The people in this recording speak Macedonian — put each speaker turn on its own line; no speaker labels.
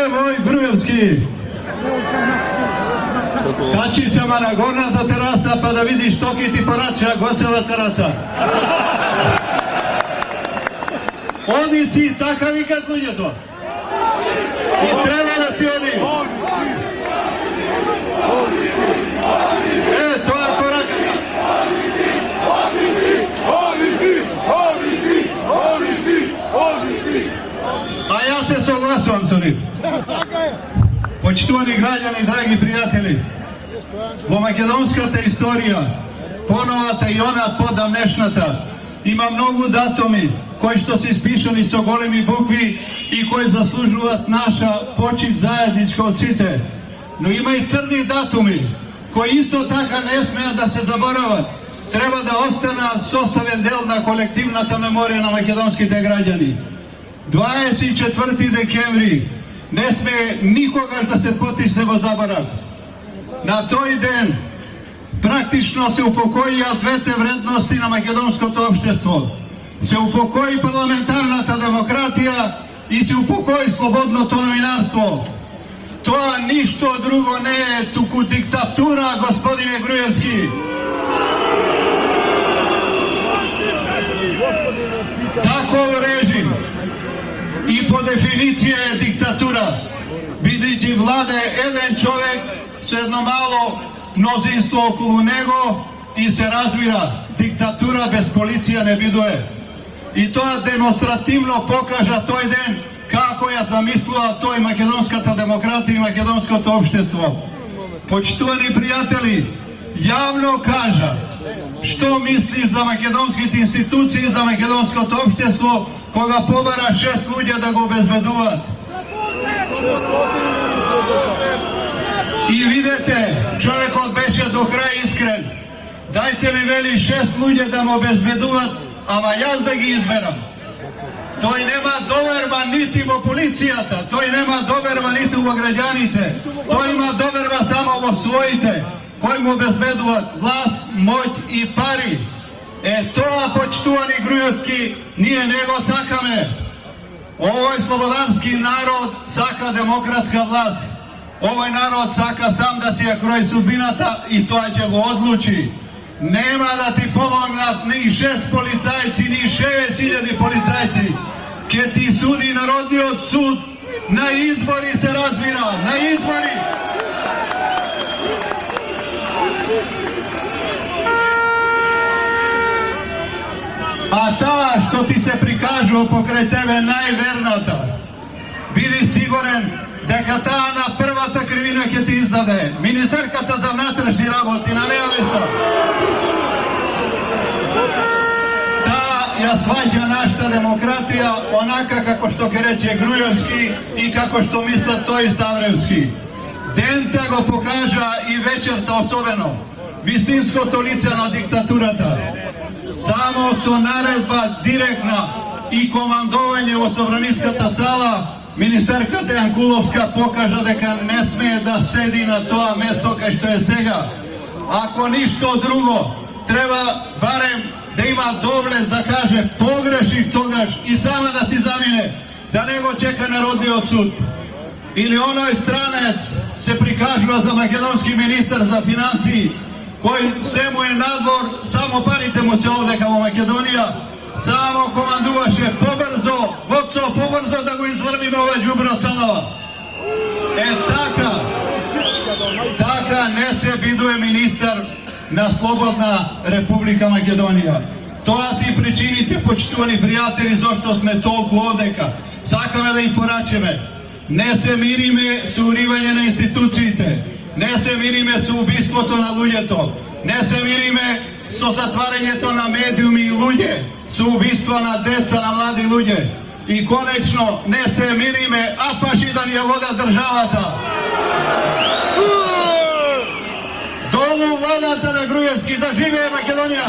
Moj Gruevski, kači se mana gorna za terasa pa da vidiš toki ti poraća gocela terasa. Oni si takav i kako je to. I treba da si oni. To je korak. A ja se soglasujem s onim. Почитувани граѓани, драги пријатели, во македонската историја, поновата и она подамнешната, има многу датуми кои што се испишани со големи букви и кои заслужуваат наша почит заедничка од сите. Но има и црни датуми кои исто така не смеат да се заборават. Треба да останат составен дел на колективната меморија на македонските граѓани. 24 декември не сме никогаш да се потисне во заборав. На тој ден практично се упокоија двете вредности на македонското општество. Се упокои парламентарната демократија и се упокои слободното новинарство. Тоа ништо друго не е туку диктатура, господине Груевски. Таков режим и по дефиниција е диктатура, бидејќи владе еден човек со едно мало мнозинство околу него и се разбира, диктатура без полиција не бидуе. И тоа демонстративно покажа тој ден како ја замислува тој македонската демократија и македонското општество. Почитувани пријатели, јавно кажа што мисли за македонските институции, за македонското општество, кога побара 6 луѓе да го обезбедуваат. И видете, човекот беше до крај искрен. Дајте ми, вели, 6 луѓе да ме обезбедуваат, ама јас да ги изберам. Тој нема доверба нити во полицијата, тој нема доверба нити во граѓаните, тој има доверба само во своите, кои му обезбедуваат власт, моќ и пари. Тоа, почитувани Груевски, ние не го сакаме. Овој слободански народ сака демократска власт. Овој народ сака сам да си ја крои судбината и тоа ќе го одлучи. Нема да ти помогнат ни 6 полицајци, ни 6000 полицајци. Ке ти суди Народниот суд, на избори се разбира, на избори. А таа што ти се прикажува покрај тебе најверната, биди сигурен дека таа на првата кривина ќе ти издаде. Министерката за внатрешни работи, на неа место. Таа ја сваќа нашата демократија онака како што ќе рече Груевски и како што мислат тој Ставревски. Дента го покажа и вечерта особено, вистинското лице на диктатурата. Само со наредба директна и командување во Собраниската сала, министерката Јанкуловска покажа дека не смее да седи на тоа место кај што е сега. Ако ништо друго, треба барем да има доблест да каже погрешив тогаш и сама да си замине, да не го чека Народниот суд. Или оној странец се прикажува за македонски министер за финансии, кој се му е надвор, само парите му се овдека во Македонија, само командуваше побрзо, воцо, побрзо да го изврвиме овој џубро цанава. Така не се бидува министер на Слободна Република Македонија. Тоа си причините, почитувани пријатели, зашто сме толку овдека. Сакаме да им порачеме. Не се мириме со уривање на институциите. Не се мириме со убиството на луѓето. Не се мириме со затварањето на медиуми и луѓе, со убиство на деца, на млади луѓе. И конечно, не се мириме апаши да ни ја вода државата. Долу владата на Груевски, да живее Македонија!